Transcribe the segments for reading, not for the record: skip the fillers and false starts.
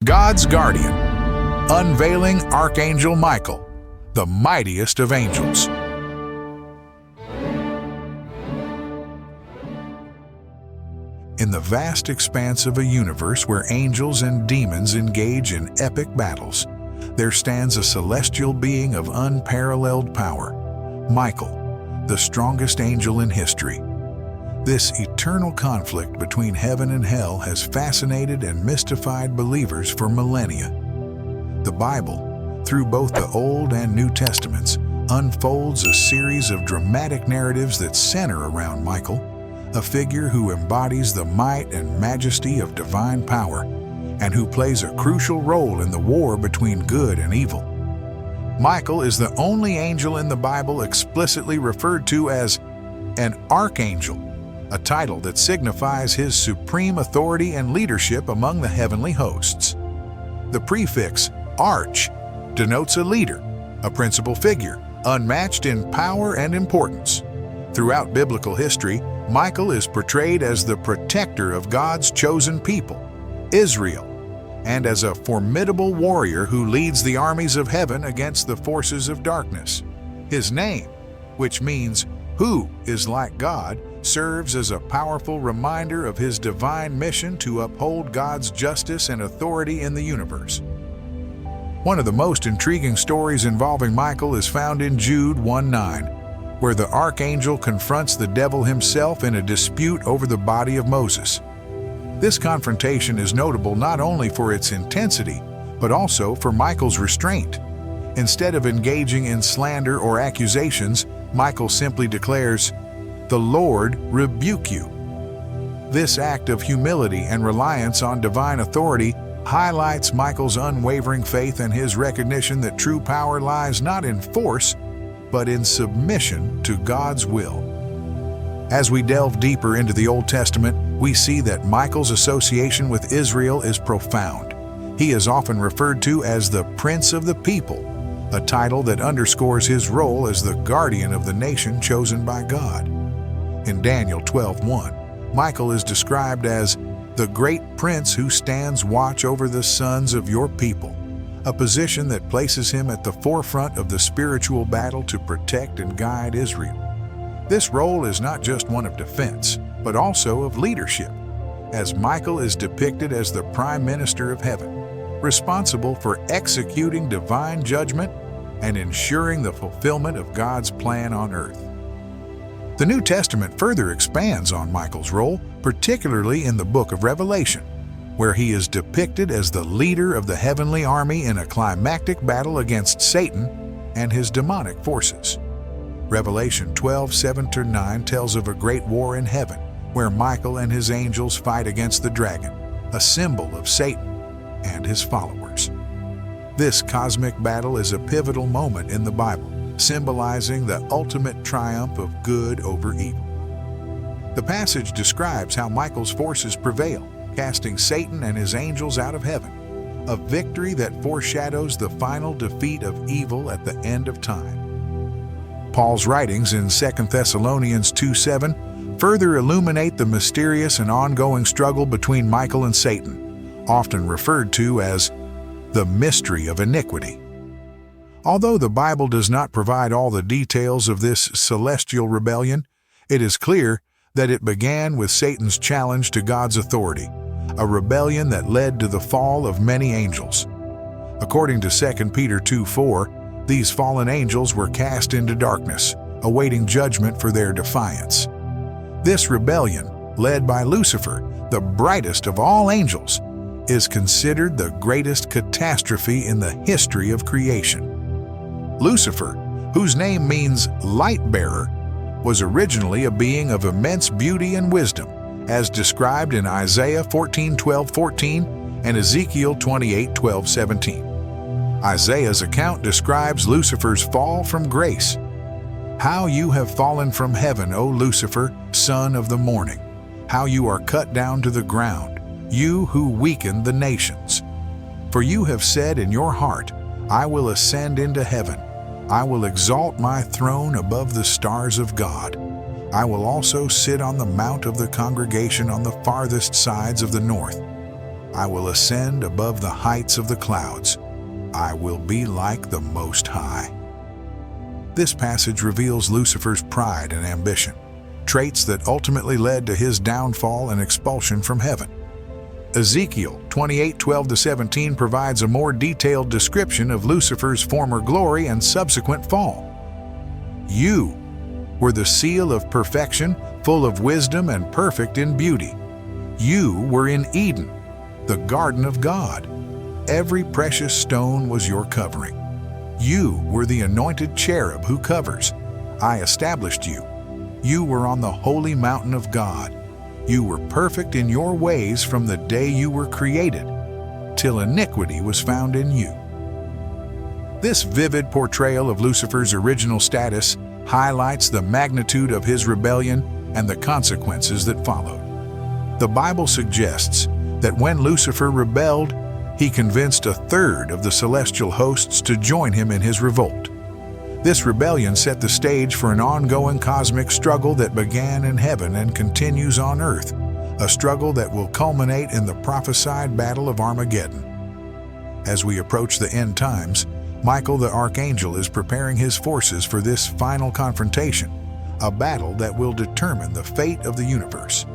God's guardian, Unveiling Archangel Michael, the mightiest of angels. In the vast expanse of a universe where angels and demons engage in epic battles, there stands a celestial being of unparalleled power, Michael, the strongest angel in history. This eternal conflict between heaven and hell has fascinated and mystified believers for millennia. The Bible, through both the Old and New Testaments, unfolds a series of dramatic narratives that center around Michael, a figure who embodies the might and majesty of divine power, and who plays a crucial role in the war between good and evil. Michael is the only angel in the Bible explicitly referred to as an archangel, a title that signifies his supreme authority and leadership among the heavenly hosts. The prefix arch denotes a leader, a principal figure, unmatched in power and importance. Throughout biblical history, Michael is portrayed as the protector of God's chosen people, Israel, and as a formidable warrior who leads the armies of heaven against the forces of darkness. His name, which means "who is like God," serves as a powerful reminder of his divine mission to uphold God's justice and authority in the universe. One of the most intriguing stories involving Michael is found in Jude 1:9, where the archangel confronts the devil himself in a dispute over the body of Moses. This confrontation is notable not only for its intensity, but also for Michael's restraint. Instead of engaging in slander or accusations, Michael simply declares, "The Lord rebuke you." This act of humility and reliance on divine authority highlights Michael's unwavering faith and his recognition that true power lies not in force, but in submission to God's will. As we delve deeper into the Old Testament, we see that Michael's association with Israel is profound. He is often referred to as the Prince of the People, a title that underscores his role as the guardian of the nation chosen by God. In Daniel 12:1, Michael is described as the great prince who stands watch over the sons of your people, a position that places him at the forefront of the spiritual battle to protect and guide Israel. This role is not just one of defense, but also of leadership, as Michael is depicted as the Prime Minister of Heaven, responsible for executing divine judgment and ensuring the fulfillment of God's plan on earth. The New Testament further expands on Michael's role, particularly in the book of Revelation, where he is depicted as the leader of the heavenly army in a climactic battle against Satan and his demonic forces. Revelation 12:7-9 tells of a great war in heaven, where Michael and his angels fight against the dragon, a symbol of Satan and his followers. This cosmic battle is a pivotal moment in the Bible, symbolizing the ultimate triumph of good over evil. The passage describes how Michael's forces prevail, casting Satan and his angels out of heaven, a victory that foreshadows the final defeat of evil at the end of time. Paul's writings in 2 Thessalonians 2:7 further illuminate the mysterious and ongoing struggle between Michael and Satan, often referred to as the mystery of iniquity. Although the Bible does not provide all the details of this celestial rebellion, it is clear that it began with Satan's challenge to God's authority, a rebellion that led to the fall of many angels. According to 2 Peter 2:4, these fallen angels were cast into darkness, awaiting judgment for their defiance. This rebellion, led by Lucifer, the brightest of all angels, is considered the greatest catastrophe in the history of creation. Lucifer, whose name means light bearer, was originally a being of immense beauty and wisdom, as described in Isaiah 14:12-14 and Ezekiel 28:12-17. Isaiah's account describes Lucifer's fall from grace. "How you have fallen from heaven, O Lucifer, son of the morning! How you are cut down to the ground, you who weaken the nations! For you have said in your heart, I will ascend into heaven. I will exalt my throne above the stars of God. I will also sit on the mount of the congregation on the farthest sides of the north. I will ascend above the heights of the clouds. I will be like the Most High. This passage reveals Lucifer's pride and ambition, traits that ultimately led to his downfall and expulsion from heaven. Ezekiel 28:12-17 provides a more detailed description of Lucifer's former glory and subsequent fall. You were the seal of perfection, full of wisdom and perfect in beauty. You were in Eden, the garden of God. Every precious stone was your covering. You were the anointed cherub who covers. I established you. You were on the holy mountain of God. You were perfect in your ways from the day you were created, till iniquity was found in you. This vivid portrayal of Lucifer's original status highlights the magnitude of his rebellion and the consequences that followed. The Bible suggests that when Lucifer rebelled, he convinced a third of the celestial hosts to join him in his revolt. This rebellion set the stage for an ongoing cosmic struggle that began in heaven and continues on earth, a struggle that will culminate in the prophesied Battle of Armageddon. As we approach the end times, Michael the Archangel is preparing his forces for this final confrontation, a battle that will determine the fate of the universe.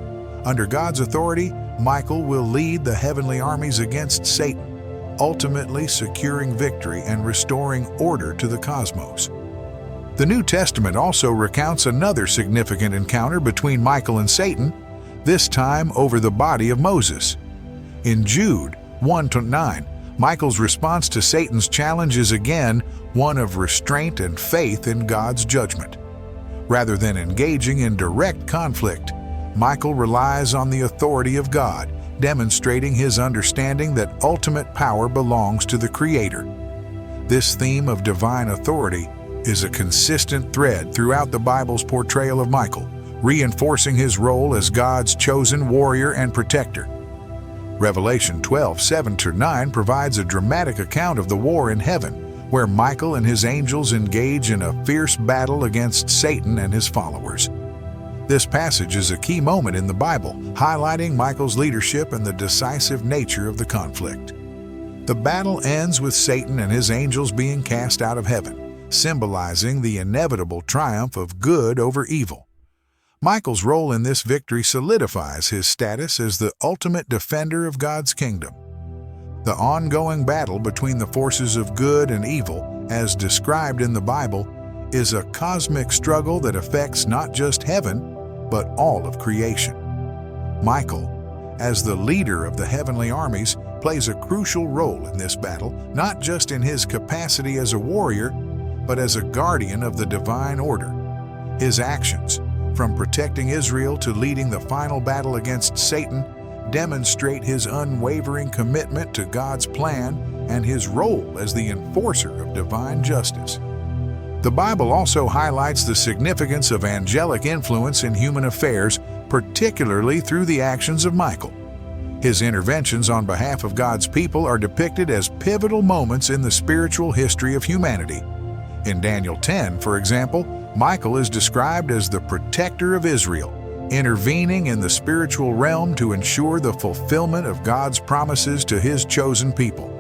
Under God's authority, Michael will lead the heavenly armies against Satan, ultimately securing victory and restoring order to the cosmos. The New Testament also recounts another significant encounter between Michael and Satan, this time over the body of Moses. In Jude 1-9, Michael's response to Satan's challenge is again one of restraint and faith in God's judgment. Rather than engaging in direct conflict, Michael relies on the authority of God, demonstrating his understanding that ultimate power belongs to the Creator. This theme of divine authority is a consistent thread throughout the Bible's portrayal of Michael, reinforcing his role as God's chosen warrior and protector. Revelation 12:7-9 provides a dramatic account of the war in heaven, where Michael and his angels engage in a fierce battle against Satan and his followers. This passage is a key moment in the Bible, highlighting Michael's leadership and the decisive nature of the conflict. The battle ends with Satan and his angels being cast out of heaven, symbolizing the inevitable triumph of good over evil. Michael's role in this victory solidifies his status as the ultimate defender of God's kingdom. The ongoing battle between the forces of good and evil, as described in the Bible, is a cosmic struggle that affects not just heaven, but all of creation. Michael, as the leader of the heavenly armies, plays a crucial role in this battle, not just in his capacity as a warrior, but as a guardian of the divine order. His actions, from protecting Israel to leading the final battle against Satan, demonstrate his unwavering commitment to God's plan and his role as the enforcer of divine justice. The Bible also highlights the significance of angelic influence in human affairs, particularly through the actions of Michael. His interventions on behalf of God's people are depicted as pivotal moments in the spiritual history of humanity. In Daniel 10, for example, Michael is described as the protector of Israel, intervening in the spiritual realm to ensure the fulfillment of God's promises to his chosen people.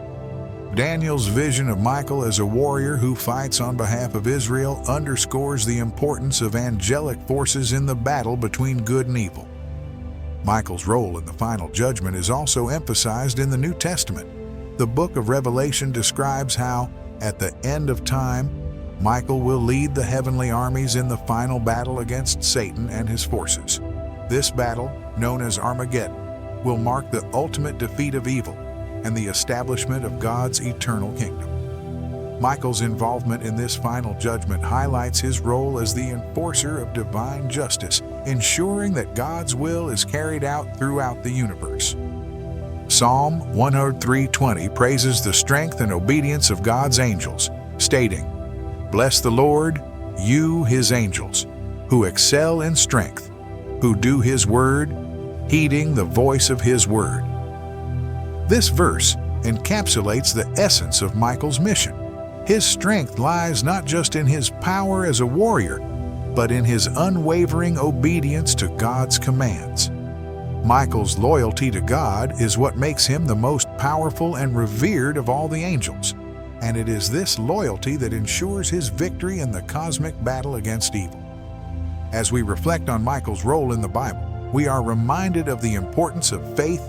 Daniel's vision of Michael as a warrior who fights on behalf of Israel underscores the importance of angelic forces in the battle between good and evil. Michael's role in the final judgment is also emphasized in the New Testament. The book of Revelation describes how, at the end of time, Michael will lead the heavenly armies in the final battle against Satan and his forces. This battle, known as Armageddon, will mark the ultimate defeat of evil and the establishment of God's eternal kingdom. Michael's involvement in this final judgment highlights his role as the enforcer of divine justice, ensuring that God's will is carried out throughout the universe. Psalm 103:20 praises the strength and obedience of God's angels, stating, "Bless the Lord, you his angels, who excel in strength, who do his word, heeding the voice of his word." This verse encapsulates the essence of Michael's mission. His strength lies not just in his power as a warrior, but in his unwavering obedience to God's commands. Michael's loyalty to God is what makes him the most powerful and revered of all the angels, and it is this loyalty that ensures his victory in the cosmic battle against evil. As we reflect on Michael's role in the Bible, we are reminded of the importance of faith,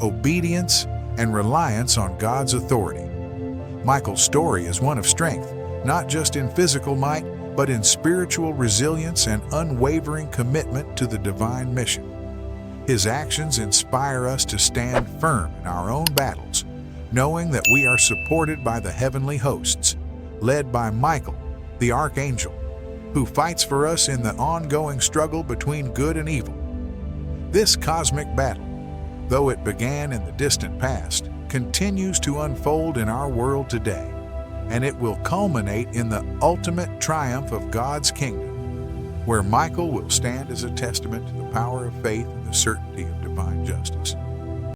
obedience, and reliance on God's authority. Michael's story is one of strength, not just in physical might, but in spiritual resilience and unwavering commitment to the divine mission. His actions inspire us to stand firm in our own battles, knowing that we are supported by the heavenly hosts, led by Michael, the Archangel, who fights for us in the ongoing struggle between good and evil. This cosmic battle, though it began in the distant past, continues to unfold in our world today, and it will culminate in the ultimate triumph of God's kingdom, where Michael will stand as a testament to the power of faith and the certainty of divine justice.